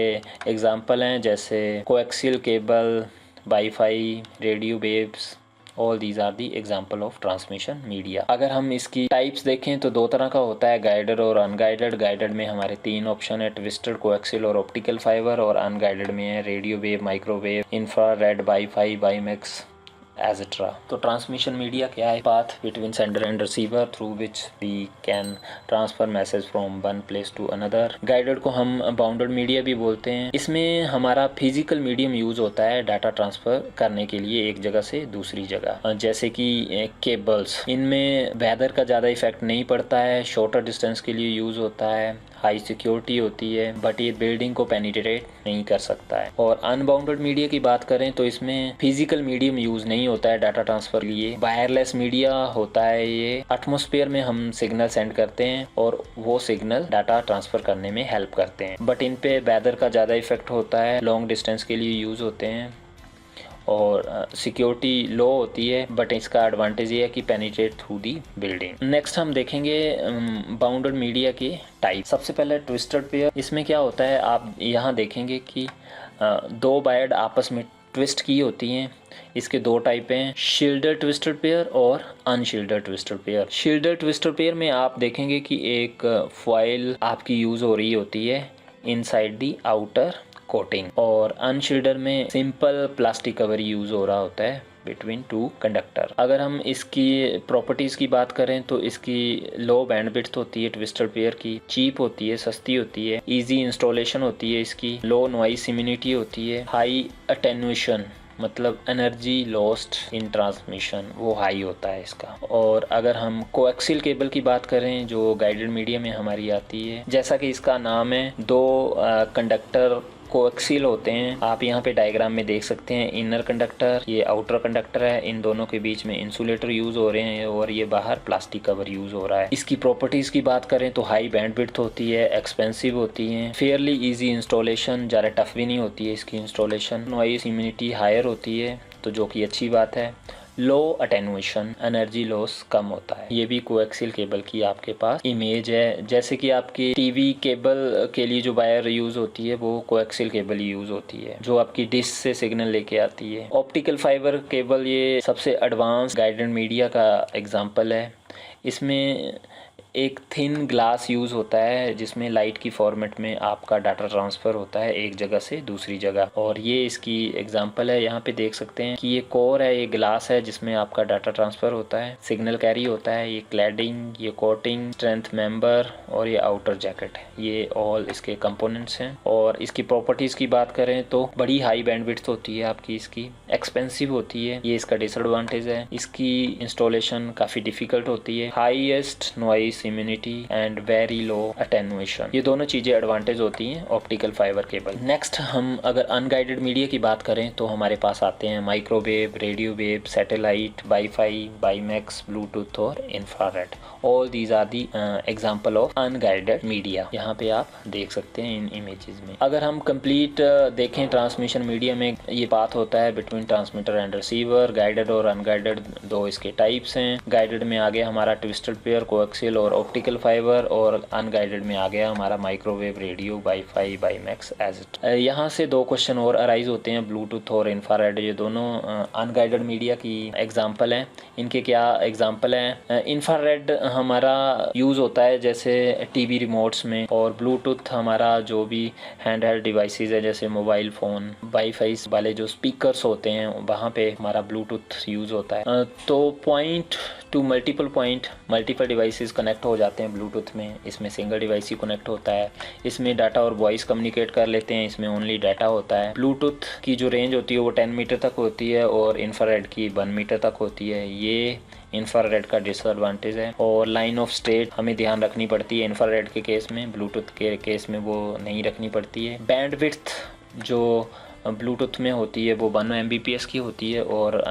एग्जांपल हैं जैसे coaxial cable, wifi, radio waves, all these are the example of transmission media. अगर हम इसकी टाइप्स देखें तो दो तरह का होता है, गाइडेड और अनगाइडेड। गाइडेड में हमारे 3 ऑप्शन है, ट्विस्टेड, कोएक्सियल और ऑप्टिकल फाइबर, और अनगाइडेड में है radio wave, microwave, infrared, wifi, WiMAX etcetera. तो ट्रांसमिशन मीडिया क्या है? Path between sender and receiver through which we can transfer message from one place to another. Guided को हम bounded media भी बोलते हैं। इसमें हमारा फिजिकल मीडियम यूज होता है डाटा ट्रांसफर करने के लिए एक जगह से दूसरी जगह, जैसे कि केबल्स। इनमें वेदर का ज़्यादा इफेक्ट नहीं पड़ता है, शॉर्टर डिस्टेंस के लिए यूज़ होता है, हाई सिक्योरिटी होती है, बट ये बिल्डिंग को पेनिट्रेट नहीं कर सकता है। और अनबाउंडेड मीडिया की बात करें तो इसमें फिजिकल मीडियम यूज़ नहीं होता है डाटा ट्रांसफर के लिए, वायरलेस मीडिया होता है। ये एटमॉस्फेयर में हम सिग्नल सेंड करते हैं और वो सिग्नल डाटा ट्रांसफर करने में हेल्प करते हैं, बट इन पे वेदर का ज़्यादा इफेक्ट होता है, लॉन्ग डिस्टेंस के लिए यूज़ होते हैं और सिक्योरिटी लो होती है, बट इसका एडवांटेज ये है कि penetrate through the building. Next हम देखेंगे बाउंडेड मीडिया की टाइप। सबसे पहले ट्विस्टेड पेयर। इसमें क्या होता है, आप यहाँ देखेंगे कि 2 वायर आपस में ट्विस्ट की होती हैं। इसके 2 टाइप हैं, शील्डेड ट्विस्टेड पेयर और unshielded twisted pair. Shielded twisted pair में आप देखेंगे कि एक फॉइल आपकी यूज़ हो रही होती है इनसाइड दी आउटर कोटिंग, और अनशील्डर में सिंपल प्लास्टिक कवर यूज़ हो रहा होता है बिटवीन 2 कंडक्टर। अगर हम इसकी प्रॉपर्टीज़ की बात करें तो इसकी लो बैंडविड्थ होती है ट्विस्टेड पेयर की, चीप होती है, सस्ती होती है, इजी इंस्टॉलेशन होती है इसकी, लो नॉइस इम्यूनिटी होती है, हाई अटेन्यूएशन मतलब एनर्जी लॉस्ट इन ट्रांसमिशन वो हाई होता है इसका। और अगर हम कोएक्सियल केबल की बात करें जो गाइडेड मीडिया में हमारी आती है, जैसा कि इसका नाम है, 2 कंडक्टर कोएक्सियल होते हैं। आप यहाँ पे डायग्राम में देख सकते हैं, इनर कंडक्टर, ये आउटर कंडक्टर है, इन दोनों के बीच में इंसुलेटर यूज हो रहे हैं और ये बाहर प्लास्टिक कवर यूज हो रहा है। इसकी प्रॉपर्टीज की बात करें तो हाई बैंडविड्थ होती है, एक्सपेंसिव होती है, फेयरली इजी इंस्टॉलेशन, ज़्यादा टफ भी नहीं होती है इसकी इंस्टॉलेशन, नॉइस इम्यूनिटी हायर होती है तो जो कि अच्छी बात है, लो अटेनुएशन, एनर्जी लॉस कम होता है। ये भी कोएक्सियल केबल की आपके पास इमेज है। जैसे कि आपकी टीवी केबल के लिए जो वायर यूज़ होती है वो कोएक्सियल केबल यूज़ होती है जो आपकी डिश से सिग्नल लेके आती है। ऑप्टिकल फाइबर केबल ये सबसे एडवांस गाइडेड मीडिया का एग्जांपल है। इसमें एक थिन ग्लास यूज़ होता है जिसमें लाइट की फॉर्मेट में आपका डाटा ट्रांसफ़र होता है एक जगह से दूसरी जगह, और ये इसकी एग्जांपल है। यहाँ पे देख सकते हैं कि ये कोर है, ये ग्लास है जिसमें आपका डाटा ट्रांसफ़र होता है, सिग्नल कैरी होता है। ये क्लैडिंग, ये कोटिंग, स्ट्रेंथ मेंबर और ये आउटर जैकेट है, ये ऑल इसके कंपोनेंट्स हैं। और इसकी प्रॉपर्टीज़ की बात करें तो बड़ी हाई बैंडविड्थ होती है आपकी, इसकी एक्सपेंसिव होती है, ये इसका डिसएडवांटेज है। इसकी इंस्टॉलेशन काफ़ी डिफ़िकल्ट होती है, highest noise immunity and very low attenuation, ये दोनों चीज़ें एडवांटेज होती हैं ऑप्टिकल फाइबर केबल। नेक्स्ट हम अगर अनगाइडेड मीडिया की बात करें तो हमारे पास आते हैं microwave, radio wave, satellite, WiFi, WiMAX, Bluetooth और infrared. All these are the example of unguided media, यहाँ पे आप देख सकते हैं इन इमेजेस में। अगर हम कंप्लीट देखें ट्रांसमिशन मीडिया में ये बात होता है between transmitter and receiver. Guided और अनगाइडेड 2 इसके टाइप्स हैं। गाइडेड में आ गया हमारा ट्विस्टेड पेयर, कोएक्सियल और ऑप्टिकल फाइबर, और अनगाइडेड में आ गया हमारा माइक्रोवेव, रेडियो, वाईफाई, वाईमैक्स एज। यहाँ से 2 क्वेश्चन और अराइज होते हैं, ब्लूटूथ और इंफ्रारेड, ये दोनों अनगाइडेड मीडिया की एग्जांपल हैं। इनके क्या एग्जांपल हैं? इंफ्रारेड हमारा यूज़ होता है जैसे टीवी रिमोट्स में, और ब्लूटूथ हमारा जो भी हैंड हेल्ड डिवाइसेस है जैसे मोबाइल फ़ोन, वाईफाई वाले जो स्पीकर्स होते हैं वहाँ पे हमारा ब्लूटूथ यूज़ होता है। तो point two multiple point, multiple devices connect हो जाते हैं ब्लूटूथ में। इसमें सिंगल डिवाइस ही कनेक्ट होता है, इसमें डाटा और वॉइस कम्युनिकेट कर लेते हैं, इसमें ओनली डाटा होता है। ब्लूटूथ की जो रेंज होती है वो 10 मीटर तक होती है और इंफ्रारेड की 1 मीटर तक होती है। ये इंफ्रारेड का डिसएडवांटेज है। और लाइन ऑफ स्टेट हमें ध्यान रखनी पड़ती है इंफ्रारेड के केस में, ब्लूटूथ के केस में वो नहीं रखनी पड़ती है। बैंडविड्थ जो ब्लूटूथ में होती है वो 1 Mbps की होती है, और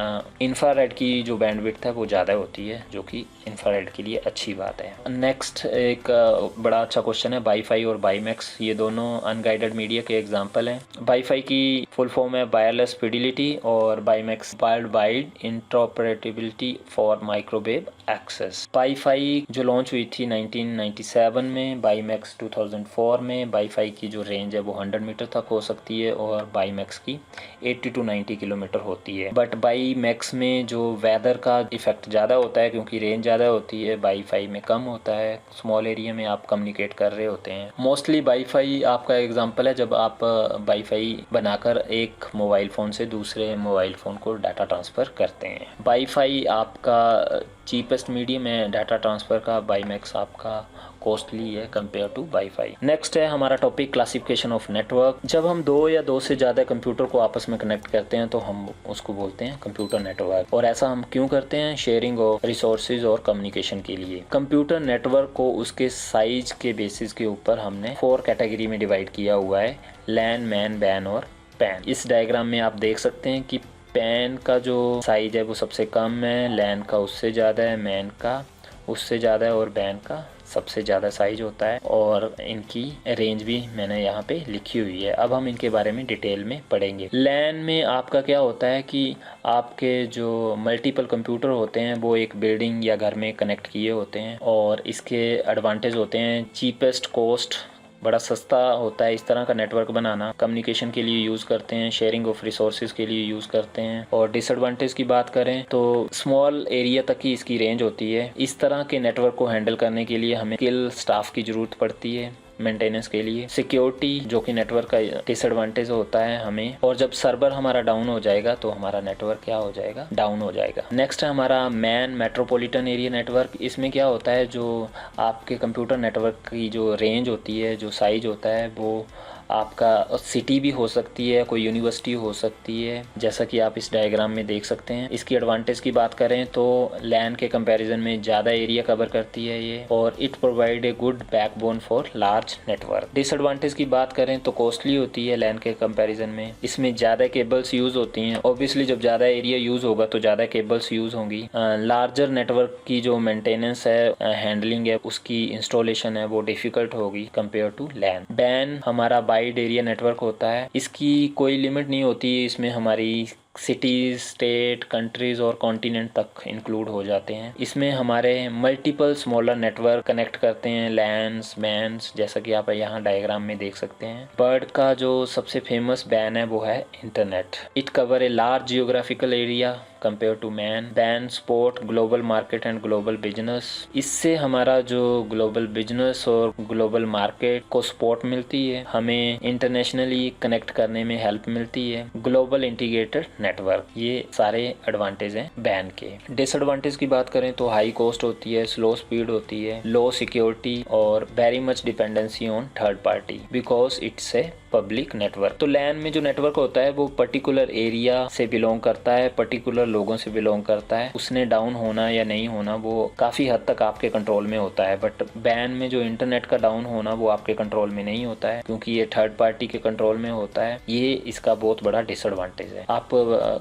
इंफ्रारेड की जो बैंडविड्थ है वो ज़्यादा होती है, जो कि इंफ्रारेड के लिए अच्छी बात है। नेक्स्ट एक बड़ा अच्छा क्वेश्चन है, वाईफाई और वाईमैक्स ये दोनों अनगाइडेड मीडिया के एग्जांपल हैं। वाईफाई की फुल फॉर्म है वायरलेस फिडिलिटी, और WiMAX world wide interoperability for microwave access. WiFi जो लॉन्च हुई थी 1997 में, वाईमैक्स 2004 में। वाईफाई की जो रेंज है वो 100 मीटर तक हो सकती है, और वाईमैक्स की 80 to 90 किलोमीटर होती है। बट वाईमैक्स में जो वेदर का इफेक्ट ज़्यादा होता है, क्योंकि रेंज ज़्यादा होती है, वाईफाई में कम होता है। स्मॉल एरिया में आप कम्युनिकेट कर रहे होते हैं। मोस्टली वाईफाई आपका एग्जांपल है जब आप वाईफाई बनाकर एक मोबाइल फ़ोन से दूसरे मोबाइल फ़ोन को डाटा ट्रांसफ़र करते हैं। वाईफाई आपका चीपेस्ट मीडियम है डाटा ट्रांसफ़र का, वाईमैक्स आपका कॉस्टली है कंपेयर टू वाईफाई। नेक्स्ट है हमारा टॉपिक क्लासिफिकेशन ऑफ नेटवर्क। जब हम दो या दो से ज़्यादा कंप्यूटर को आपस में कनेक्ट करते हैं तो हम उसको बोलते हैं कंप्यूटर नेटवर्क। और ऐसा हम क्यों करते हैं? शेयरिंग ऑफ रिसोर्सेज और कम्युनिकेशन के लिए। कंप्यूटर नेटवर्क को उसके साइज के बेसिस के ऊपर हमने 4 कैटेगरी में डिवाइड किया हुआ है, लैन, मैन, बैन और पैन। इस डायग्राम में आप देख सकते हैं कि पैन का जो साइज है वो सबसे कम है, लैन का उससे ज़्यादा है, मैन का उससे ज़्यादा है, और बैन का सबसे ज़्यादा साइज होता है। और इनकी रेंज भी मैंने यहाँ पे लिखी हुई है। अब हम इनके बारे में डिटेल में पढ़ेंगे। लैन में आपका क्या होता है कि आपके जो मल्टीपल कंप्यूटर होते हैं वो एक बिल्डिंग या घर में कनेक्ट किए होते हैं, और इसके एडवांटेज होते हैं चीपेस्ट कॉस्ट, बड़ा सस्ता होता है इस तरह का नेटवर्क बनाना। कम्युनिकेशन के लिए यूज़ करते हैं, शेयरिंग ऑफ रिसोर्सेज के लिए यूज़ करते हैं। और डिसएडवांटेज की बात करें तो स्मॉल एरिया तक ही इसकी रेंज होती है। इस तरह के नेटवर्क को हैंडल करने के लिए हमें स्किल स्टाफ की ज़रूरत पड़ती है मेंटेनेंस के लिए। सिक्योरिटी जो कि नेटवर्क का डिसएडवांटेज होता है हमें, और जब सर्वर हमारा डाउन हो जाएगा तो हमारा नेटवर्क क्या हो जाएगा? डाउन हो जाएगा। नेक्स्ट है हमारा मैन, मेट्रोपॉलिटन एरिया नेटवर्क। इसमें क्या होता है, जो आपके कंप्यूटर नेटवर्क की जो रेंज होती है, जो साइज होता है, वो आपका सिटी भी हो सकती है, कोई यूनिवर्सिटी हो सकती है, जैसा कि आप इस डायग्राम में देख सकते हैं। इसकी एडवांटेज की बात करें तो लैन के कंपैरिजन में ज़्यादा एरिया कवर करती है ये, और it provide a good backbone for large network. Disadvantage की बात करें तो कॉस्टली होती है लैन के कंपैरिजन में। इसमें ज़्यादा केबल्स यूज़ होती हैं। ऑब्वियसली जब ज़्यादा एरिया यूज़ होगा तो ज़्यादा केबल्स यूज़ होंगी। लार्जर नेटवर्क की जो मेंटेनेंस है, हैंडलिंग है, उसकी इंस्टॉलेशन है, वो डिफ़िकल्ट होगी कंपेयर टू लैन। बैन हमारा वाइड एरिया नेटवर्क होता है। इसकी कोई लिमिट नहीं होती, इसमें हमारी सिटीज़, स्टेट, कंट्रीज़ और कॉन्टिनेंट तक इंक्लूड हो जाते हैं। इसमें हमारे मल्टीपल स्मॉलर नेटवर्क कनेक्ट करते हैं, लैन्स, बैंस, जैसा कि आप यहाँ डायग्राम में देख सकते हैं। बर्ड का जो सबसे फेमस बैन है वो है internet. It cover a large geographical area compare to MAN. WAN support global market and global business. इससे हमारा जो ग्लोबल बिजनेस और ग्लोबल मार्केट को सपोर्ट मिलती है, हमें इंटरनेशनली कनेक्ट करने में हेल्प मिलती है। ग्लोबल इंटीग्रेटेड नेटवर्क, ये सारे एडवांटेज हैं बैन के। डिसएडवांटेज की बात करें तो हाई कॉस्ट होती है, स्लो स्पीड होती है, लो सिक्योरिटी और very much dependency on third party because it's a public network. तो लैन में जो नेटवर्क होता है वो पर्टिकुलर एरिया से बिलोंग करता है, पर्टिकुलर लोगों से बिलोंग करता है। उसने डाउन होना या नहीं होना वो काफ़ी हद तक आपके कंट्रोल में होता है। बट बैन में जो इंटरनेट का डाउन होना वो आपके कंट्रोल में नहीं होता है, क्योंकि ये थर्ड पार्टी के कंट्रोल में होता है। ये इसका बहुत बड़ा डिसएडवांटेज है। आप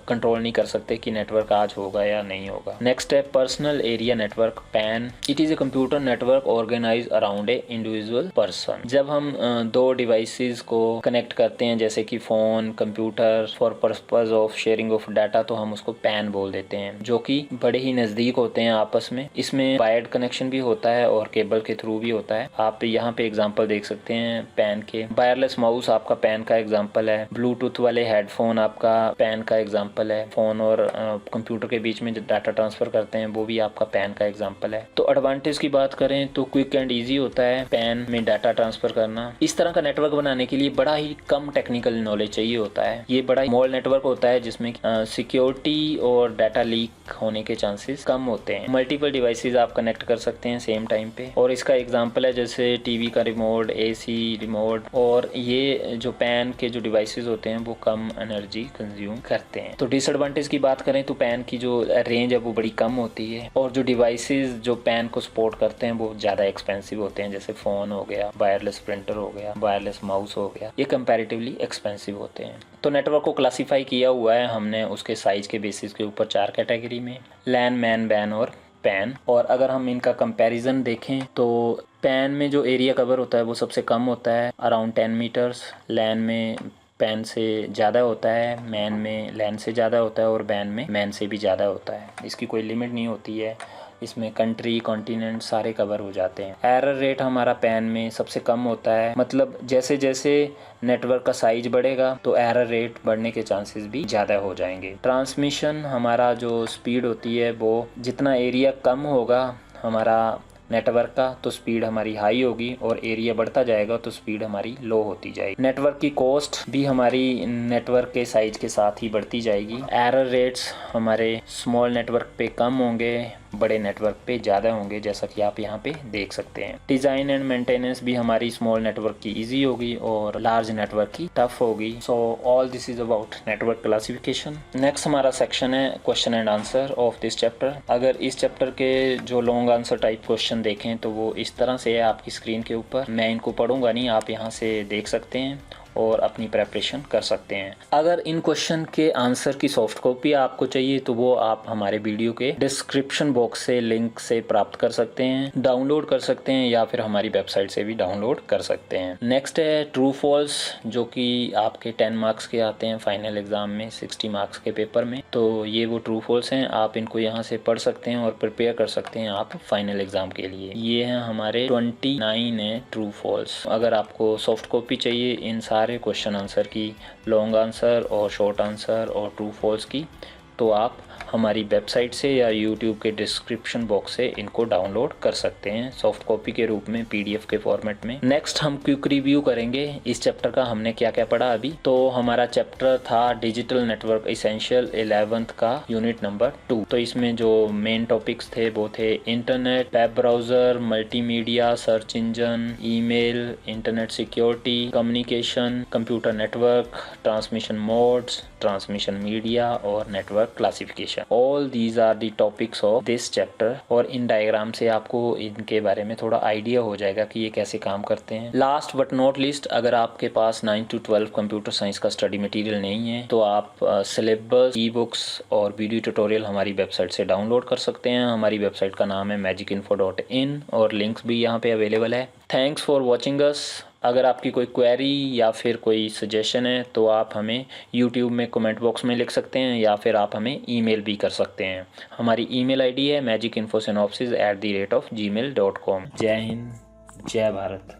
कंट्रोल नहीं कर सकते कि नेटवर्क आज होगा या नहीं होगा। नेक्स्ट है personal area network, PAN. It is a computer network organise around a individual person. जब हम दो डिवाइसेस को कनेक्ट करते हैं, जैसे कि phone, computer, for purpose of sharing of data, तो हम उसको पैन बोल देते हैं, जो कि बड़े ही नज़दीक होते हैं आपस में। इसमें वायर्ड कनेक्शन भी होता है और केबल के थ्रू भी होता है। आप यहाँ पे एग्जांपल देख सकते हैं पैन के। वायरलेस माउस आपका पैन का एग्जांपल है। ब्लूटूथ वाले हेडफोन आपका पैन का एग्जांपल है। फ़ोन और कंप्यूटर के बीच में जो डाटा ट्रांसफ़र करते हैं वो भी आपका पैन का एग्जांपल है। तो एडवांटेज की बात करें तो क्विक एंड ईजी होता है पैन में डाटा ट्रांसफ़र करना। इस तरह का नेटवर्क बनाने के लिए बड़ा ही कम टेक्निकल नॉलेज चाहिए होता है। ये बड़ा स्मॉल नेटवर्क होता है जिसमें सिक्योरिटी और डाटा लीक होने के चांसेस कम होते हैं। मल्टीपल डिवाइसेस आप कनेक्ट कर सकते हैं सेम टाइम पे, और इसका एग्जांपल है जैसे टीवी का रिमोट, एसी रिमोट। और ये जो पैन के जो डिवाइसेस होते हैं वो कम एनर्जी कंज्यूम करते सकते हैं। तो डिसएडवांटेज की बात करें तो पैन की जो रेंज है वो बड़ी कम होती है और जो डिवाइसेस जो पैन को सपोर्ट करते हैं वो ज़्यादा एक्सपेंसिव होते हैं, जैसे फ़ोन हो गया, वायरलेस प्रिंटर हो गया, वायरलेस माउस हो गया, ये कंपैरेटिवली एक्सपेंसिव होते हैं। तो नेटवर्क को क्लासीफाई किया हुआ है हमने उसके साइज़ के बेसिस के ऊपर 4 कैटेगरी में, लैन, मैन, वैन और पैन। और अगर हम इनका कंपैरिजन देखें तो पैन में जो एरिया कवर होता है वो सबसे कम होता है, अराउंड 10 मीटर्स। लैन में पैन से ज़्यादा होता है, मैन में लैन से ज़्यादा होता है और वैन में मैन से भी ज़्यादा होता है। इसकी कोई लिमिट नहीं होती है, इसमें कंट्री, कॉन्टिनेंट सारे कवर हो जाते हैं। एरर रेट हमारा पैन में सबसे कम होता है, मतलब जैसे जैसे नेटवर्क का साइज बढ़ेगा तो एरर रेट बढ़ने के चांसेस भी ज़्यादा हो जाएंगे। ट्रांसमिशन हमारा जो स्पीड होती है वो जितना एरिया कम होगा हमारा नेटवर्क का तो स्पीड हमारी हाई होगी और एरिया बढ़ता जाएगा तो स्पीड हमारी लो होती जाएगी। नेटवर्क की कॉस्ट भी हमारी नेटवर्क के साइज के साथ ही बढ़ती जाएगी। एरर रेट्स हमारे स्मॉल नेटवर्क पे कम होंगे, बड़े नेटवर्क पे ज़्यादा होंगे, जैसा कि आप यहाँ पे देख सकते हैं। डिज़ाइन एंड मेंटेनेंस भी हमारी स्मॉल नेटवर्क की इजी होगी और लार्ज नेटवर्क की टफ होगी। So all this is about network classification. Next हमारा सेक्शन है question and answer of this chapter. अगर इस चैप्टर के जो लॉन्ग आंसर टाइप क्वेश्चन देखें तो वो इस तरह से है आपकी स्क्रीन के ऊपर। मैं इनको पढ़ूंगा नहीं, आप यहाँ से देख सकते हैं और अपनी प्रेपरेशन कर सकते हैं। अगर इन क्वेश्चन के आंसर की सॉफ्ट कॉपी आपको चाहिए तो वो आप हमारे वीडियो के डिस्क्रिप्शन बॉक्स से लिंक से प्राप्त कर सकते हैं, डाउनलोड कर सकते हैं या फिर हमारी वेबसाइट से भी डाउनलोड कर सकते हैं। नेक्स्ट है ट्रू फॉल्स, जो कि आपके 10 मार्क्स के आते हैं फाइनल एग्जाम में 60 मार्क्स के पेपर में। तो ये वो ट्रू फॉल्स हैं, आप इनको यहाँ से पढ़ सकते हैं और प्रिपेयर कर सकते हैं आप फाइनल एग्जाम के लिए। ये हैं हमारे 29 है ट्रू फॉल्स। अगर आपको सॉफ्ट कॉपी चाहिए इन सारे क्वेश्चन आंसर की, लॉन्ग आंसर और शॉर्ट आंसर और ट्रू फॉल्स की, तो आप हमारी वेबसाइट से या यूट्यूब के डिस्क्रिप्शन बॉक्स से इनको डाउनलोड कर सकते हैं सॉफ्ट कॉपी के रूप में, पीडीएफ के फॉर्मेट में। नेक्स्ट हम क्विक रिव्यू करेंगे इस चैप्टर का, हमने क्या क्या पढ़ा अभी। तो हमारा चैप्टर था डिजिटल नेटवर्क एसेंशियल 11th का यूनिट नंबर 2। तो इसमें जो मेन टॉपिक्स थे वो थे internet, web browser, multimedia, search engine, email, internet security, communication, computer network, transmission modes, transmission media और network classification. All these are the topics of this chapter. और इन डायग्राम से आपको इनके बारे में थोड़ा आइडिया हो जाएगा कि ये कैसे काम करते हैं। लास्ट बट नॉट लीस्ट, अगर आपके पास 9 to 12 कंप्यूटर साइंस का स्टडी मटेरियल नहीं है तो आप सिलेबस, ई बुक्स और वीडियो ट्यूटोरियल हमारी वेबसाइट से डाउनलोड कर सकते हैं। हमारी वेबसाइट का नाम है magicinfo.in और लिंक्स भी यहाँ पे अवेलेबल है। Thanks for watching us. अगर आपकी कोई क्वेरी या फिर कोई सजेशन है तो आप हमें यूट्यूब में कमेंट बॉक्स में लिख सकते हैं या फिर आप हमें ईमेल भी कर सकते हैं। हमारी ईमेल आईडी है magicinfosynopsis@gmail.com। जय हिंद, जय भारत।